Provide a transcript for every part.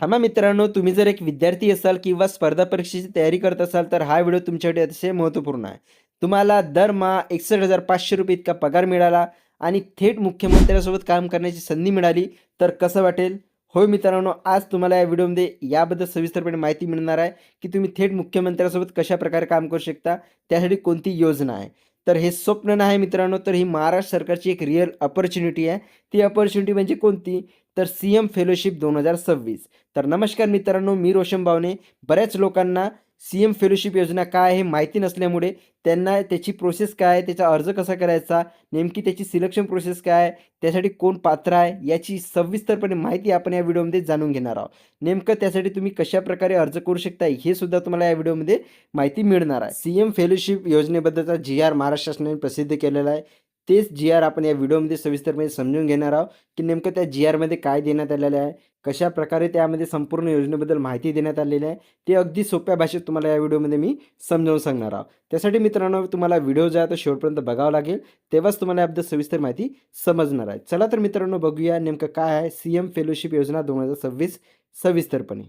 थांबा मित्रांनो, तुम्ही जर एक विद्यार्थी असाल किंवा स्पर्धा परीक्षेची तयारी करत असाल, तर हा व्हिडिओ तुमच्यासाठी अतिशय महत्त्वपूर्ण आहे. तुम्हाला दरमहा ₹61,500 इतका पगार मिळाला आणि थेट मुख्यमंत्र्यांसोबत काम करण्याची संधी मिळाली, तर कसं वाटेल? होय मित्रांनो, आज तुम्हाला या व्हिडिओमध्ये याबद्दल सविस्तरपणे माहिती मिळणार आहे, की तुम्ही थेट मुख्यमंत्र्यांसोबत कशाप्रकारे काम करू शकता, त्यासाठी कोणती योजना आहे. तर हे स्वप्न नाही मित्रांनो, तर ही महाराष्ट्र सरकारची एक रिअल अपॉर्च्युनिटी आहे. ती अपॉर्च्युनिटी म्हणजे कोणती? तर सीएम फेलोशिप 2026. तर नमस्कार मित्रांनो, मी रोशन बावणे. बऱ्याच लोकांना सीएम फेलोशिप योजना काय आहे हे माहिती नसल्यामुळे त्यांना त्याची प्रोसेस काय आहे, त्याचा अर्ज कसा करायचा, नेमकी त्याची सिलेक्शन प्रोसेस काय आहे, त्यासाठी कोण पात्र आहे, याची सविस्तरपणे माहिती आपण या व्हिडिओमध्ये जाणून घेणार आहोत. नेमकं त्यासाठी तुम्ही कशाप्रकारे अर्ज करू शकता हे सुद्धा तुम्हाला या व्हिडिओमध्ये माहिती मिळणार आहे. सीएम फेलोशिप योजनेबद्दलचा जी-आर महाराष्ट्र शासनाने प्रसिद्ध केलेला आहे. तेच जी-आर आपण या व्हिडिओमध्ये सविस्तरपणे समजून घेणार आहोत, की नेमकं त्या जी-आरमध्ये काय देण्यात आलेलं आहे, कशाप्रकारे त्यामध्ये संपूर्ण योजनेबद्दल माहिती देण्यात आलेली आहे, ते अगदी सोप्या भाषेत तुम्हाला या व्हिडिओमध्ये मी समजावून सांगणार आहोत. त्यासाठी मित्रांनो, तुम्हाला व्हिडिओ जो आहे तो शेवटपर्यंत बघावा लागेल, तेव्हाच तुम्हाला याबद्दल सविस्तर माहिती समजणार आहे. चला तर मित्रांनो, बघूया नेमकं काय आहे सीएम फेलोशिप योजना 2026 सविस्तरपणे.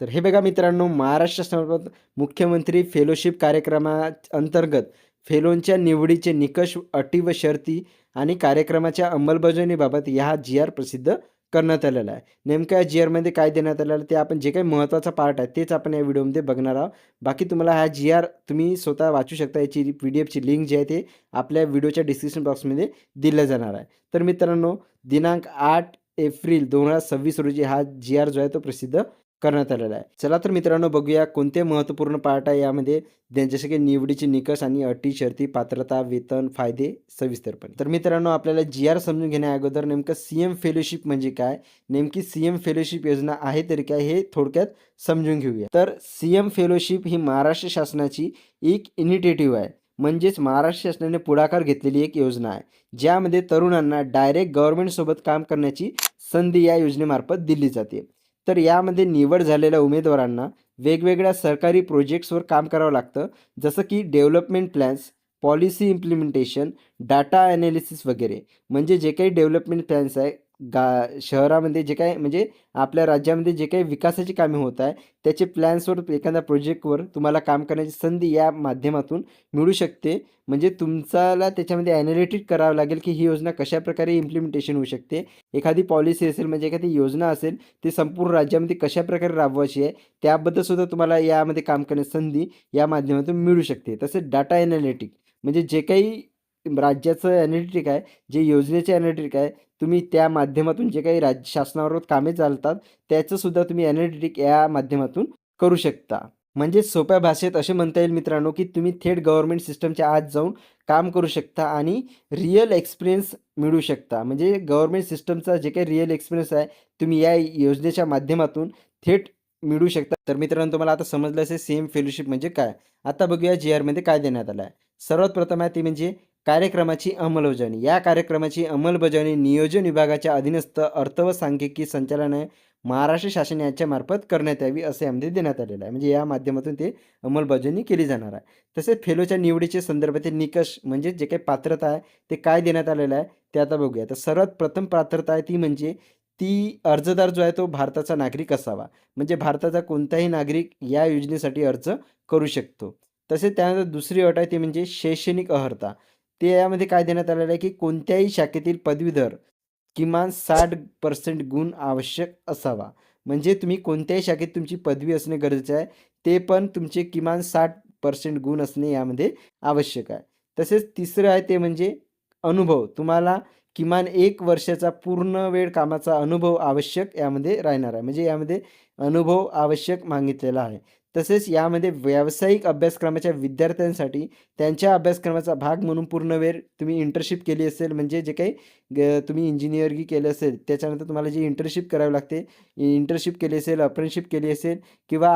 तर हे बघा मित्रांनो, महाराष्ट्र शासनामार्फत मुख्यमंत्री फेलोशिप कार्यक्रमाअंतर्गत फेलोंच्या निवडीचे निकष, अटी व शर्ती आणि कार्यक्रमाच्या अंमलबजावणीबाबत हा जी-आर प्रसिद्ध करण्यात आलेला आहे. नेमक्या या जी-आरमध्ये काय देण्यात आलेलं आहे, ते आपण जे काही महत्त्वाचा पार्ट आहे तेच आपण या व्हिडिओमध्ये बघणार आहोत. बाकी तुम्हाला हा जी-आर तुम्ही स्वतः वाचू शकता. याची PDF ची लिंक जी आहे ते आपल्या व्हिडिओच्या डिस्क्रिप्शन बॉक्समध्ये दिलं जाणार आहे. तर मित्रांनो, दिनांक 8 एप्रिल 2026 रोजी हा जी-आर जो आहे तो प्रसिद्ध करण्यात आलेला आहे. चला तर मित्रांनो, बघूया कोणते महत्त्वपूर्ण पार्ट आहे यामध्ये, जसे की निवडीचे निकष आणि अटी, शर्ती, पात्रता, वेतन, फायदे सविस्तरपणे. तर मित्रांनो, आपल्याला जी-आर समजून घेण्या अगोदर नेमकं सीएम फेलोशिप म्हणजे काय, नेमकी सीएम फेलोशिप योजना आहे तरी काय, हे थोडक्यात समजून घेऊया. तर सीएम फेलोशिप ही महाराष्ट्र शासनाची एक इनिशिएटिव्ह आहे. म्हणजेच महाराष्ट्र शासनाने पुढाकार घेतलेली एक योजना आहे, ज्यामध्ये तरुणांना डायरेक्ट गव्हर्नमेंटसोबत काम करण्याची संधी या योजनेमार्फत दिली जाते. तर यामध्ये निवड झालेल्या उमेदवारांना वेगवेगळ्या सरकारी प्रोजेक्ट्सवर काम करावं लागतं, जसं की development plans, policy implementation, data analysis वगैरे. म्हणजे जे काही डेव्हलपमेंट प्लॅन्स आहे, शहरामध्ये जे काही म्हणजे आपल्या राज्यामध्ये जे काही विकासाची कामे होत आहे, त्याचे प्लॅन्सवर, एखाद्या प्रोजेक्टवर तुम्हाला काम करण्याची संधी या माध्यमातून मिळू शकते. म्हणजे तुमचाला त्याच्यामध्ये ॲनालिटिक करावं लागेल, की ही योजना कशाप्रकारे इम्प्लिमेंटेशन होऊ शकते. एखादी पॉलिसी असेल, म्हणजे एखादी योजना असेल, ती संपूर्ण राज्यामध्ये कशाप्रकारे राबवायची आहे, त्याबद्दल सुद्धा तुम्हाला यामध्ये काम करण्याची संधी या माध्यमातून मिळू शकते. तसेच डाटा ॲनालिटिक म्हणजे जे काही राज्याचं ॲनालिटिक आहे, जे योजनेचे ॲनालिटिक आहे, तुम्ही त्या माध्यमातून जे काही राज्य शासनाबरोबर कामे चालतात, त्याचंसुद्धा तुम्ही ॲनालिटिक या माध्यमातून करू शकता. म्हणजे सोप्या भाषेत असे म्हणता येईल मित्रांनो, की तुम्ही थेट गव्हर्नमेंट सिस्टमच्या आत जाऊन काम करू शकता आणि रिअल एक्सपिरियन्स मिळवू शकता. म्हणजे गव्हर्नमेंट सिस्टमचा जे काही रिअल एक्सपिरियन्स आहे, तुम्ही या योजनेच्या माध्यमातून थेट मिळवू शकता. तर मित्रांनो, तुम्हाला आता समजलं असेल सीएम फेलोशिप म्हणजे काय. आता बघूया जी-आरमध्ये काय देण्यात आलं आहे. सर्वात प्रथम आहे ती म्हणजे कार्यक्रमाची अंमलबजावणी. या कार्यक्रमाची अंमलबजावणी नियोजन विभागाच्या अधीनस्थ अर्थ व सांख्यिकी संचालनालय महाराष्ट्र शासन यांच्यामार्फत करण्यात यावी, असे यामध्ये देण्यात आलेलं आहे. म्हणजे या माध्यमातून ते अंमलबजावणी केली जाणार आहे. तसेच फेलोच्या निवडीचे संदर्भातील निकष म्हणजे जे काही पात्रता आहे, ते काय देण्यात आलेलं आहे ते आता बघूया. तर सर्वात प्रथम पात्रता आहे ती म्हणजे ती अर्जदार जो आहे तो भारताचा नागरिक असावा. म्हणजे भारताचा कोणताही नागरिक या योजनेसाठी अर्ज करू शकतो. तसेच त्यानंतर दुसरी अट आहे ती म्हणजे शैक्षणिक अर्हता. ते यामध्ये काय देण्यात आलेलं आहे, की कोणत्याही शाखेतील पदवीधर किमान 60% गुण आवश्यक असावा. म्हणजे तुम्ही कोणत्याही शाखेत तुमची पदवी असणे गरजेचे आहे. ते पण तुमचे किमान 60% गुण असणे यामध्ये आवश्यक आहे. तसेच तिसरं आहे ते म्हणजे अनुभव. तुम्हाला किमान 1 वर्षाचा पूर्ण वेळ कामाचा अनुभव आवश्यक यामध्ये राहणार आहे. म्हणजे यामध्ये अनुभव आवश्यक मागितलेला आहे. तसेच यामध्ये व्यावसायिक अभ्यासक्रमाच्या विद्यार्थ्यांसाठी त्यांच्या अभ्यासक्रमाचा भाग म्हणून पूर्ण वेळ तुम्ही इंटर्नशिप केली असेल, म्हणजे जे काही तुम्ही इंजिनिअरिंग केलं असेल, त्याच्यानंतर तुम्हाला जी इंटर्नशिप करावी लागते, इंटर्नशिप केली असेल, अप्रेंटिसशिप केली असेल किंवा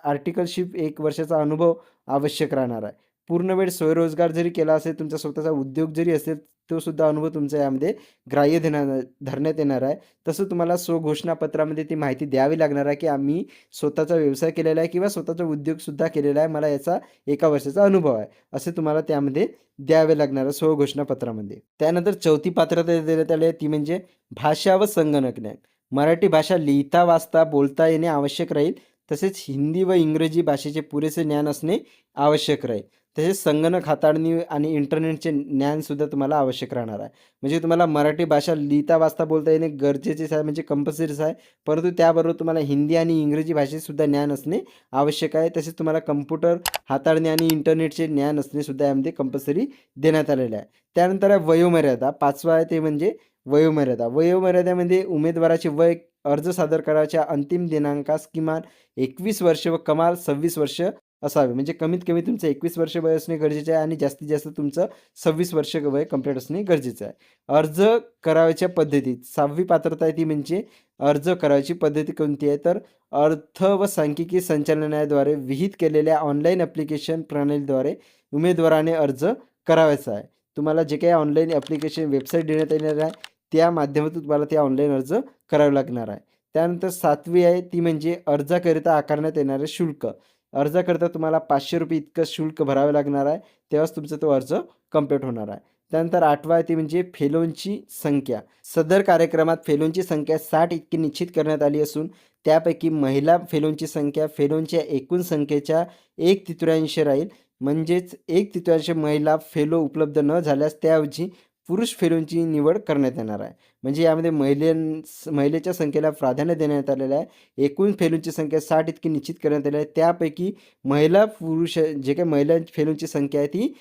आर्टिकलशिप 1 वर्षाचा अनुभव आवश्यक राहणार आहे. पूर्ण वेळ स्वयंरोजगार जरी केला असेल, तुमचा स्वतःचा उद्योग जरी असेल, तो सुद्धा अनुभव तुमचा यामध्ये ग्राह्य धरण्यात येणार आहे. तसं तुम्हाला स्वघोषणापत्रामध्ये ती माहिती द्यावी लागणार आहे, की आम्ही स्वतःचा व्यवसाय केलेला आहे किंवा स्वतःचा उद्योगसुद्धा केलेला आहे. मला याचा 1 वर्षाचा अनुभव आहे. असे तुम्हाला त्यामध्ये द्यावे लागणार आहे स्वघोषणापत्रामध्ये. त्यानंतर चौथी पात्रता देण्यात आली आहे ती म्हणजे भाषा व संगणक ज्ञान. मराठी भाषा लिहिता, वाचता, बोलता येणे आवश्यक राहील. तसेच हिंदी व इंग्रजी भाषेचे पुरेसे ज्ञान असणे आवश्यक राहील. तसेच संगणक हाताळणी आणि इंटरनेटचे ज्ञानसुद्धा तुम्हाला आवश्यक राहणार आहे. म्हणजे तुम्हाला मराठी भाषा लिहिता, वाचता, बोलता येणे गरजेचेच आहे, म्हणजे कंपल्सरीच आहे. परंतु त्याबरोबर तुम्हाला हिंदी आणि इंग्रजी भाषेतसुद्धा ज्ञान असणे आवश्यक आहे. तसेच तुम्हाला कम्प्युटर हाताळणे आणि इंटरनेटचे ज्ञान असणे सुद्धा यामध्ये कंपल्सरी देण्यात आलेलं आहे. त्यानंतर आहे वयोमर्यादा. 5वा आहे ते म्हणजे वयोमर्यादा. वयोमर्यादेमध्ये उमेदवाराचे वय अर्ज सादर करायच्या अंतिम दिनांकास किमान 21 वर्ष व कमाल 26 वर्ष असावे. म्हणजे कमीत कमी तुमचं 21 वर्ष वय असणे गरजेचे आहे आणि जास्तीत जास्त तुमचं 26 वर्ष वय कंप्लीट असणे गरजेचं आहे. अर्ज करावयाच्या पद्धतीत 6वी पात्रता आहे ती म्हणजे अर्ज करायची पद्धती कोणती आहे, तर अर्थ व सांख्यिकी संचालनालयाद्वारे विहित केलेल्या ऑनलाईन ॲप्लिकेशन प्रणालीद्वारे उमेदवाराने अर्ज करावयाचा आहे. तुम्हाला जे काही ऑनलाईन ॲप्लिकेशन वेबसाईट देण्यात येणार आहे, त्या माध्यमातून तुम्हाला ते ऑनलाईन अर्ज करावा लागणार आहे. त्यानंतर 7वी आहे ती म्हणजे अर्जाकरिता आकारण्यात येणारे शुल्क. अर्जाकरिता तुम्हाला ₹500 इतकं शुल्क भरावं लागणार आहे. तेव्हाच तुमचा तो अर्ज कंप्लीट होणार आहे. त्यानंतर 8वा आहे ती म्हणजे फेलोंची संख्या. सदर कार्यक्रमात फेलोंची संख्या 60 इतकी निश्चित करण्यात आली असून त्यापैकी महिला फेलोंची संख्या फेलोंच्या एकूण संख्येच्या 1/3 राहील. म्हणजेच 1/3 महिला फेलो उपलब्ध न झाल्यास त्याऐवजी पुरुष फेलोंची निवड करण्यात येणार आहे. म्हणजे यामध्ये महिलेच्या संख्येला प्राधान्य देण्यात आलेलं आहे. एकूण फेलोंची संख्या 60 इतकी निश्चित करण्यात आली आहे. त्यापैकी पुरुष जे काही महिला फेलोंची संख्या आहे ती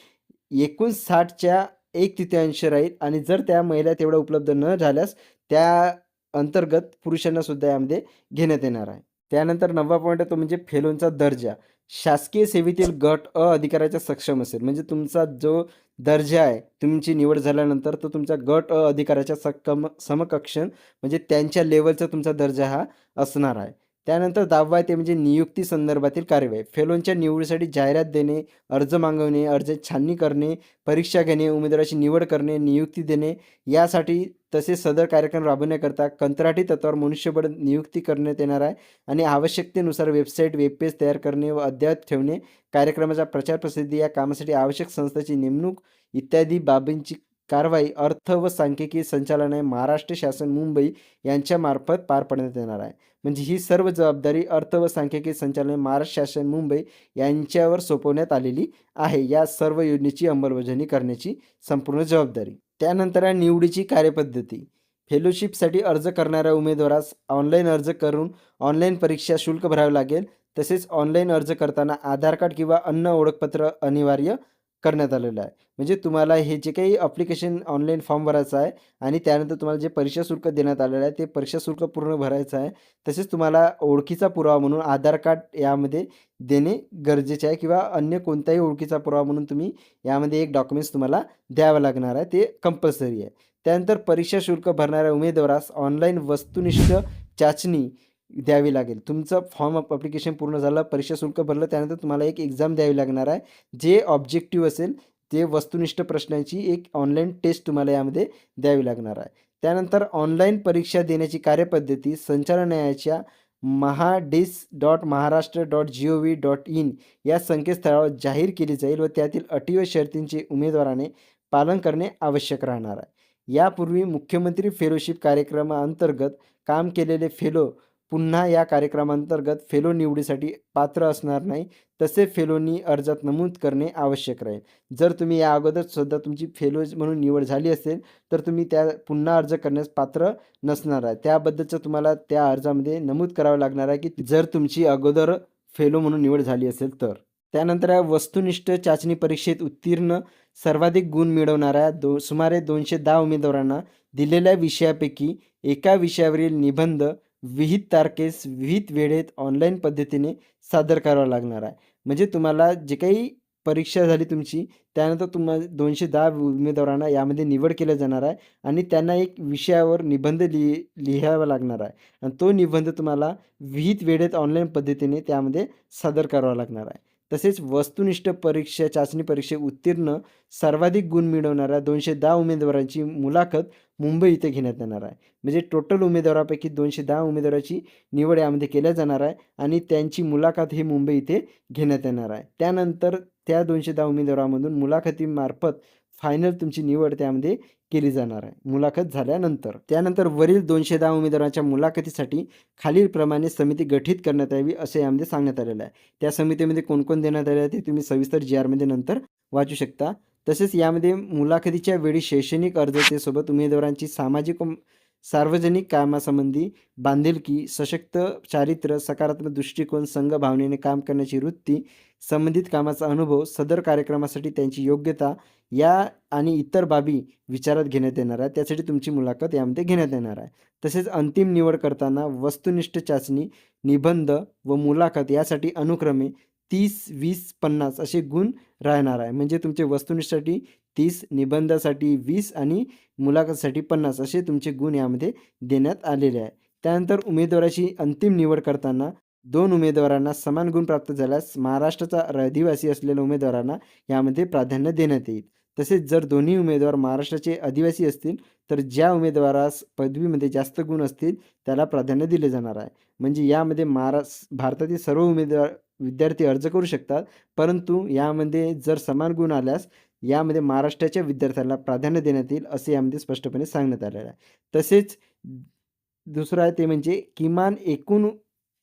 एकूण 60च्या 1/3 राहील आणि जर त्या महिला तेवढ्या उपलब्ध न झाल्यास त्या अंतर्गत पुरुषांना सुद्धा यामध्ये घेण्यात येणार आहे. त्यानंतर 9वा पॉईंट आहे तो म्हणजे फेलोंचा दर्जा. शासकीय सेवेतील गट अ अधिकाऱ्याच्या सक्षम असेल. म्हणजे तुमचा जो दर्जा आहे तुमची निवड झाल्यानंतर तो तुमचा गट अ अधिकाऱ्याच्या समकक्ष म्हणजे त्यांच्या लेवलचा तुमचा दर्जा हा असणार आहे. त्यानंतर 10वा आहे ते म्हणजे नियुक्ती संदर्भातील कार्यवाही. फेलोंच्या निवडीसाठी जाहिरात देणे, अर्ज मागवणे, अर्ज छाननी करणे, परीक्षा घेणे, उमेदवाराची निवड करणे, नियुक्ती देणे यासाठी तसेच सदर कार्यक्रम राबवण्याकरता कंत्राटी तत्त्वावर मनुष्यबळ नियुक्ती करण्यात येणार आहे आणि आवश्यकतेनुसार वेबसाईट, वेबपेज तयार करणे व अद्ययावत ठेवणे, कार्यक्रमाचा प्रचार प्रसिद्धी या कामासाठी आवश्यक संस्थांची नेमणूक इत्यादी बाबींची कारवाई अर्थ व सांख्यिकी संचालनालय महाराष्ट्र शासन मुंबई यांच्यामार्फत पार पाडण्यात येणार आहे. म्हणजे ही सर्व जबाबदारी अर्थ व सांख्यिकी संचालनालय महाराष्ट्र शासन मुंबई यांच्यावर सोपवण्यात आलेली आहे. या सर्व योजनेची अंमलबजावणी करण्याची संपूर्ण जबाबदारी. त्यानंतर आहे निवडीची कार्यपद्धती. फेलोशिपसाठी अर्ज करणाऱ्या उमेदवारास ऑनलाईन अर्ज करून ऑनलाईन परीक्षा शुल्क भरावे लागेल. तसेच ऑनलाईन अर्ज करताना आधार कार्ड किंवा अन्य ओळखपत्र अनिवार्य करण्यात आलेलं आहे. म्हणजे तुम्हाला हे जे काही ॲप्लिकेशन ऑनलाईन फॉर्म भरायचा आहे आणि त्यानंतर तुम्हाला जे परीक्षा शुल्क देण्यात आलेलं आहे ते परीक्षा शुल्क पूर्ण भरायचं आहे. तसेच तुम्हाला ओळखीचा पुरावा म्हणून आधार कार्ड यामध्ये देणे गरजेचे आहे किंवा अन्य कोणताही ओळखीचा पुरावा म्हणून तुम्ही यामध्ये एक डॉक्युमेंट्स तुम्हाला द्यावं लागणार आहे, ते कंपल्सरी आहे. त्यानंतर परीक्षा शुल्क भरणाऱ्या उमेदवारास ऑनलाईन वस्तुनिष्ठ चाचणी द्यावी लागेल. तुमचं फॉर्म ॲप्लिकेशन पूर्ण झालं, परीक्षा शुल्क भरलं, त्यानंतर तुम्हाला एक एक्झाम द्यावी लागणार आहे. जे ऑब्जेक्टिव्ह असेल ते वस्तुनिष्ठ प्रश्नांची एक ऑनलाईन टेस्ट तुम्हाला यामध्ये द्यावी लागणार आहे. त्यानंतर ऑनलाईन परीक्षा देण्याची कार्यपद्धती संचालनालयाच्या mahadis.maharashtra.gov.in या संकेतस्थळावर जाहीर केली जाईल व त्यातील अटी व शर्तींचे उमेदवाराने पालन करणे आवश्यक राहणार आहे. यापूर्वी मुख्यमंत्री फेलोशिप कार्यक्रमाअंतर्गत काम केलेले फेलो पुन्हा या कार्यक्रमांतर्गत फेलो निवडीसाठी पात्र असणार नाही. तसे फेलोनी अर्जात नमूद करणे आवश्यक राहील. जर तुम्ही या अगोदर सुद्धा तुमची फेलोज म्हणून निवड झाली असेल तर तुम्ही त्या पुन्हा अर्ज करण्यास पात्र नसणार आहे. त्याबद्दलचं तुम्हाला त्या अर्जामध्ये नमूद करावं लागणार आहे की जर तुमची अगोदर फेलो म्हणून निवड झाली असेल तर. त्यानंतर या वस्तुनिष्ठ चाचणी परीक्षेत उत्तीर्ण सर्वाधिक गुण मिळवणाऱ्या सुमारे 210 उमेदवारांना दिलेल्या विषयापैकी एका विषयावरील निबंध विहित तारखेस विहित वेळेत ऑनलाईन पद्धतीने सादर करावा लागणार आहे. म्हणजे तुम्हाला जे काही परीक्षा झाली तुमची त्यानंतर तुम्हाला 210 उमेदवारांना यामध्ये निवड केलं जाणार आहे आणि त्यांना एक विषयावर निबंध लिहावा लागणार आहे आणि तो निबंध तुम्हाला विहित वेळेत ऑनलाईन पद्धतीने त्यामध्ये सादर करावा लागणार आहे. तसेच वस्तुनिष्ठ चाचणी परीक्षेत उत्तीर्ण सर्वाधिक गुण मिळवणाऱ्या 210 उमेदवारांची मुलाखत मुंबई इथे घेण्यात येणार आहे. म्हणजे टोटल उमेदवारापैकी 210 उमेदवाराची निवड यामध्ये केल्या जाणार आहे आणि त्यांची मुलाखत ही मुंबई इथे घेण्यात येणार आहे. त्यानंतर त्या 210 उमेदवारामधून मुलाखतीमार्फत फायनल तुमची निवड त्यामध्ये केली जाणार आहे मुलाखत झाल्यानंतर. त्यानंतर वरील 210 उमेदवारांच्या मुलाखतीसाठी खालीलप्रमाणे समिती गठीत करण्यात यावी असे यामध्ये सांगण्यात आलेलं आहे. त्या समितीमध्ये कोण देण्यात आले आहे ते तुम्ही सविस्तर जी-आरमध्ये नंतर वाचू शकता. तसेच यामध्ये मुलाखतीच्या वेळी शैक्षणिक अर्हतेसोबत उमेदवारांची सामाजिक व सार्वजनिक कामासंबंधी बांधिलकी, सशक्त चारित्र्य, सकारात्मक दृष्टिकोन, संघभावनेने काम करण्याची वृत्ती, संबंधित कामाचा अनुभव, सदर कार्यक्रमासाठी त्यांची योग्यता या आणि इतर बाबी विचारात घेण्यात येणार आहे. त्यासाठी तुमची मुलाखत यामध्ये घेण्यात येणार आहे. तसेच अंतिम निवड करताना वस्तुनिष्ठ चाचणी, निबंध व मुलाखत यासाठी अनुक्रमे 30, 20, 50 असे गुण राहणार आहे. म्हणजे तुमचे वस्तुनिष्ठसाठी 30, निबंधासाठी 20 आणि मुलाखतीसाठी 50 असे तुमचे गुण यामध्ये देण्यात आलेले आहे. त्यानंतर उमेदवाराची अंतिम निवड करताना 2 उमेदवारांना समान गुण प्राप्त झाल्यास महाराष्ट्राचा रहिवासी असलेल्या उमेदवारांना यामध्ये प्राधान्य देण्यात येईल. तसेच जर दोन्ही उमेदवार महाराष्ट्राचे आदिवासी असतील तर ज्या उमेदवारास पदवीमध्ये जास्त गुण असतील त्याला प्राधान्य दिले जाणार आहे. म्हणजे यामध्ये भारतातील सर्व विद्यार्थी अर्ज करू शकतात, परंतु यामध्ये जर समान गुण आल्यास यामध्ये महाराष्ट्राच्या विद्यार्थ्यांना प्राधान्य देण्यात येईल असे यामध्ये स्पष्टपणे सांगण्यात आलेलं आहे. तसेच दुसरं आहे ते म्हणजे किमान एकूण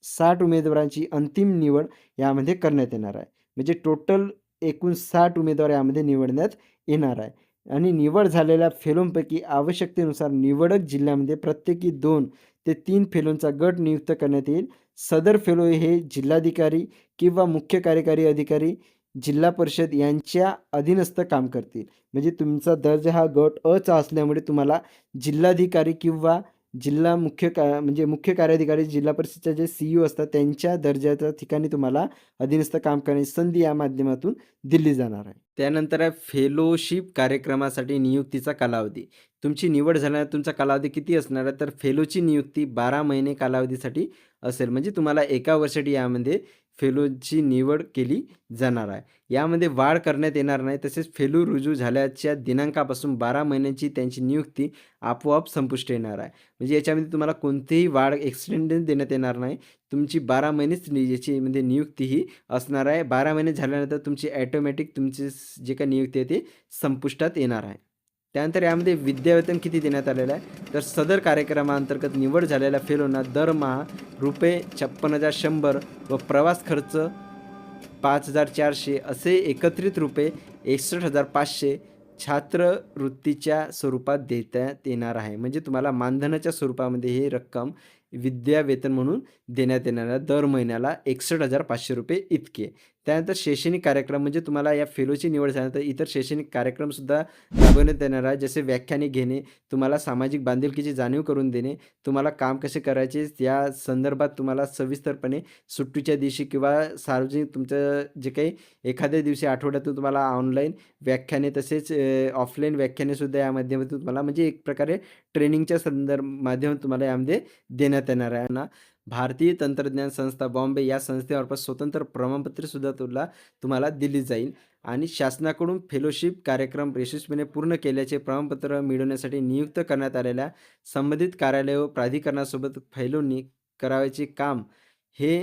60 उमेदवारांची अंतिम निवड यामध्ये करण्यात येणार आहे. म्हणजे टोटल एकूण 60 उमेदवार यामध्ये निवडण्यात येणार आहे आणि निवड झालेल्या फेलोंपैकी आवश्यकतेनुसार निवडक जिल्ह्यामध्ये प्रत्येकी 2 ते 3 फेलोंचा गट नियुक्त करण्यात येईल. सदर फेलो हे जिल्हाधिकारी किंवा मुख्य कार्यकारी अधिकारी, जिल्हा परिषद यांच्या अधीनस्थ काम करतील. म्हणजे तुमचा दर्जा हा गट अ असल्यामुळे तुम्हाला जिल्हाधिकारी किंवा म्हणजे मुख्य कार्याधिकारी, जिल्हा परिषदचे जे CEO असतात त्यांच्या दर्जाच्या ठिकाणी तुम्हाला अधीनस्थ काम करण्याची संधी या माध्यमातून दिली जाणार आहे. त्यानंतर आहे फेलोशिप कार्यक्रमासाठी नियुक्तीचा कालावधी. तुमची निवड झाल्यानंतर तुमचा कालावधी किती असणार आहे? तर फेलोची नियुक्ती 12 महिने कालावधीसाठी असेल. म्हणजे तुम्हाला 1 वर्षासाठी यामध्ये फेलोची निवड केली जाणार आहे. यामध्ये वाढ करण्यात येणार नाही. तसेच फेलो रुजू झाल्याच्या दिनांकापासून 12 महिन्यांची त्यांची नियुक्ती आपोआप संपुष्ट येणार आहे. म्हणजे याच्यामध्ये तुम्हाला कोणतीही वाढ एक्सटेंडेड देण्यात येणार नाही. तुमची 12 महिनेच याची म्हणजे नियुक्ती ही असणार आहे. 12 महिने झाल्यानंतर तुमची ॲटोमॅटिक तुमची जे काही नियुक्ती आहे ते संपुष्टात येणार आहे. त्यानंतर यामध्ये विद्यावेतन किती देण्यात आलेलं आहे? तर सदर कार्यक्रमाअंतर्गत निवड झालेल्या फेलोंना दरमहा ₹56,100 व प्रवास खर्च 5,400 असे एकत्रित ₹61,500 छात्रवृत्तीच्या स्वरूपात देण्यात येणार आहे. म्हणजे तुम्हाला मानधनाच्या स्वरूपामध्ये ही रक्कम विद्यावेतन म्हणून देण्यात येणार आहे. दर महिन्याला ₹61,500 इतके. त्यानंतर शैक्षणिक कार्यक्रम म्हणजे तुम्हाला या फेलोची निवड झाल्यानंतर इतर शैक्षणिक कार्यक्रमसुद्धा राबवण्यात येणार आहे. जसे व्याख्याने घेणे, तुम्हाला सामाजिक बांधिलकीची जाणीव करून देणे, तुम्हाला काम कसे करायचे या संदर्भात तुम्हाला सविस्तरपणे सुट्टीच्या दिवशी किंवा सार्वजनिक तुमचं जे काही एखाद्या दिवशी आठवड्यातून तुम्हाला ऑनलाईन व्याख्याने तसेच ऑफलाईन व्याख्यानेसुद्धा या माध्यमातून तुम्हाला म्हणजे एक प्रकारे ट्रेनिंगच्या माध्यमातून तुम्हाला यामध्ये देण्यात येणार आहे ना. भारतीय तंत्रज्ञान संस्था बॉम्बे या संस्थेमार्फत स्वतंत्र प्रमाणपत्रसुद्धा तुम्हाला दिली जाईल आणि शासनाकडून फेलोशिप कार्यक्रम यशस्वीपणे पूर्ण केल्याचे प्रमाणपत्र मिळवण्यासाठी नियुक्त करण्यात आलेल्या संबंधित कार्यालय व प्राधिकरणासोबत फेलोनी करावयाचे काम हे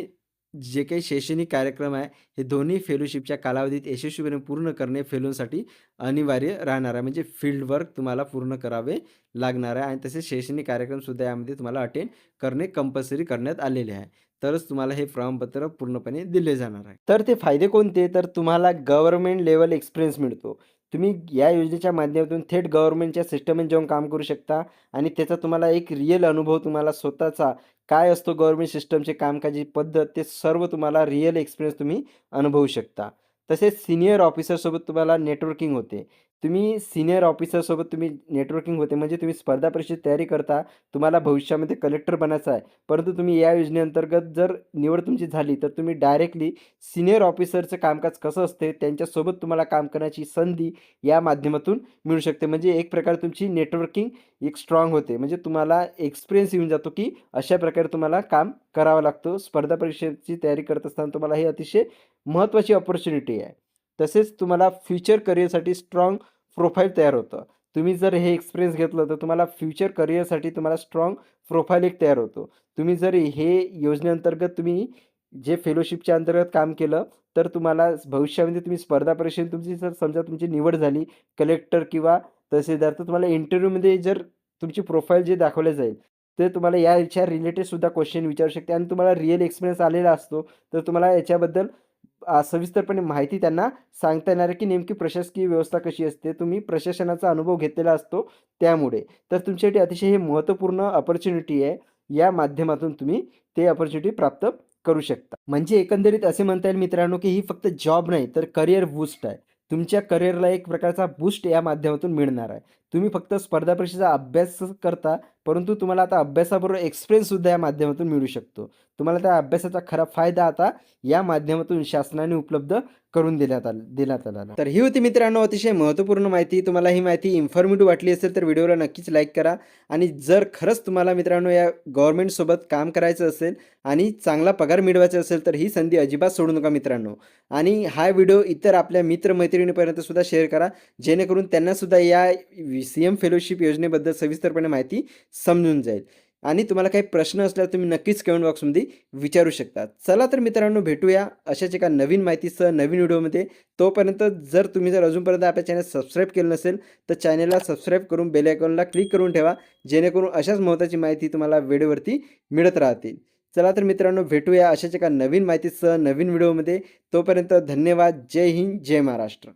जे काही शैक्षणिक कार्यक्रम आहे हे दोन्ही फेलोशिपच्या कालावधीत यशस्वीपणे पूर्ण करणे फेलोसाठी अनिवार्य राहणार आहे. म्हणजे फील्ड वर्क तुम्हाला पूर्ण करावे लागणार आहे आणि तसेच शैक्षणिक कार्यक्रमसुद्धा यामध्ये तुम्हाला अटेंड करणे कंपल्सरी करण्यात आलेले आहे. तरच तुम्हाला हे प्रमाणपत्र पूर्णपणे दिले जाणार आहे. तर ते फायदे कोणते? तर तुम्हाला गव्हर्नमेंट लेवल एक्सपिरियन्स मिळतो. तुम्ही या योजनेच्या माध्यमातून थेट गव्हर्नमेंटच्या सिस्टममध्ये जाऊन काम करू शकता आणि त्याचा तुम्हाला एक रिअल अनुभव तुम्हाला स्वतःचा काय असतो गव्हर्नमेंट सिस्टमचे कामकाजी पद्धत ते सर्व तुम्हाला रिअल एक्सपिरियन्स तुम्ही अनुभवू शकता. तसेच सीनियर ऑफिसरसोबत तुम्हाला नेटवर्किंग होते. सीनियर ऑफिसरसोबत तुम्ही नेटवर्किंग होते म्हणजे तुम्ही स्पर्धा परीक्षेची तयारी करता. तुम्हाला भविष्यामध्ये कलेक्टर बनायचं आहे. परंतु तुम्ही या योजनेअंतर्गत जर निवड तुमची झाली तर तुम्ही डायरेक्टली सीनियर ऑफिसरचं कामकाज कसं असते त्यांच्यासोबत तुम्हाला काम करण्याची संधी या माध्यमातून मिळू शकते. म्हणजे एक प्रकारे तुमची नेटवर्किंग एक स्ट्रॉंग होते. म्हणजे तुम्हाला एक्सपिरियन्स येऊन जातो की अशा प्रकारे तुम्हाला काम करावं लागतं. स्पर्धा परीक्षेची तयारी करत असताना तुम्हाला ही अतिशय महत्त्वाची अपॉर्च्युनिटी आहे. तसेच तुम्हाला फ्युचर करिअरसाठी स्ट्रॉंग प्रोफाईल तयार होतं. तुम्ही जर हे एक्सपिरियन्स घेतलं तर तुम्हाला फ्युचर करिअरसाठी तुम्हाला स्ट्रॉंग प्रोफाईल एक तयार होतो. तुम्ही जर हे योजनेअंतर्गत तुम्ही जे फेलोशिपच्या अंतर्गत काम केलं तर तुम्हाला भविष्यामध्ये तुम्ही स्पर्धा परीक्षेत तुमची जर समजा तुमची निवड झाली कलेक्टर किंवा तहसीलदार. तर तुम्हाला इंटरव्ह्यूमध्ये जर तुमची प्रोफाईल जे दाखवलं जाईल, ते तुम्हाला याच्या रिलेटेड सुद्धा क्वेश्चन विचारू शकते आणि तुम्हाला रिअल एक्सपिरियन्स आलेला असतो. तर तुम्हाला याच्याबद्दल सविस्तरपणे माहिती त्यांना सांगता येणार आहे, की नेमकी प्रशासकीय व्यवस्था कशी असते. तुम्ही प्रशासनाचा अनुभव घेतलेला असतो त्यामुळे. तर तुमच्यासाठी अतिशय हे महत्त्वपूर्ण अपॉर्च्युनिटी आहे. या माध्यमातून तुम्ही ते अपॉर्च्युनिटी प्राप्त करू शकता. म्हणजे एकंदरीत असे म्हणता येईल मित्रांनो, की ही फक्त जॉब नाही तर करियर बूस्ट आहे. तुमच्या करिअरला एक प्रकारचा बूस्ट या माध्यमातून मिळणार आहे. तुम्ही फक्त स्पर्धा परीक्षेचा अभ्यास करता, परंतु तुम्हाला आता अभ्यासाबरोबर एक्सपिरियन्ससुद्धा या माध्यमातून मिळू शकतो. तुम्हाला त्या अभ्यासाचा खरा फायदा आता या माध्यमातून शासनाने उपलब्ध करून देण्यात आला. तर ही होती मित्रांनो अतिशय महत्त्वपूर्ण माहिती. तुम्हाला ही माहिती इन्फॉर्मेटिव्ह वाटली असेल तर व्हिडिओला नक्कीच लाईक करा आणि जर खरंच तुम्हाला मित्रांनो या गव्हर्नमेंटसोबत काम करायचं असेल आणि चांगला पगार मिळवायचा असेल तर ही संधी अजिबात सोडू नका मित्रांनो. आणि हा व्हिडिओ इतर आपल्या मित्रमैत्रिणीपर्यंत सुद्धा शेअर करा, जेणेकरून त्यांना सुद्धा या CM फेलोशिप योजनेबद्दल सविस्तरपणे माहिती समजून जाईल. आणि तुम्हाला काही प्रश्न असल्यास तुम्ही नक्कीच कमेंट बॉक्समध्ये विचारू शकता. चला तर मित्रांनो भेटूया अशाच एका नवीन माहितीसह नवीन व्हिडिओमध्ये. तोपर्यंत जर अजूनपर्यंत आपल्या चॅनल सबस्क्राईब केलं नसेल तर चॅनलला सबस्क्राईब करून बेल आयकॉनला क्लिक करून ठेवा, जेणेकरून अशाच महत्त्वाची माहिती तुम्हाला वेळेवरती मिळत राहतील. चला तर मित्रांनो भेटूया अशाच एका नवीन माहितीसह नवीन व्हिडिओमध्ये. तोपर्यंत धन्यवाद. जय हिंद, जय महाराष्ट्र.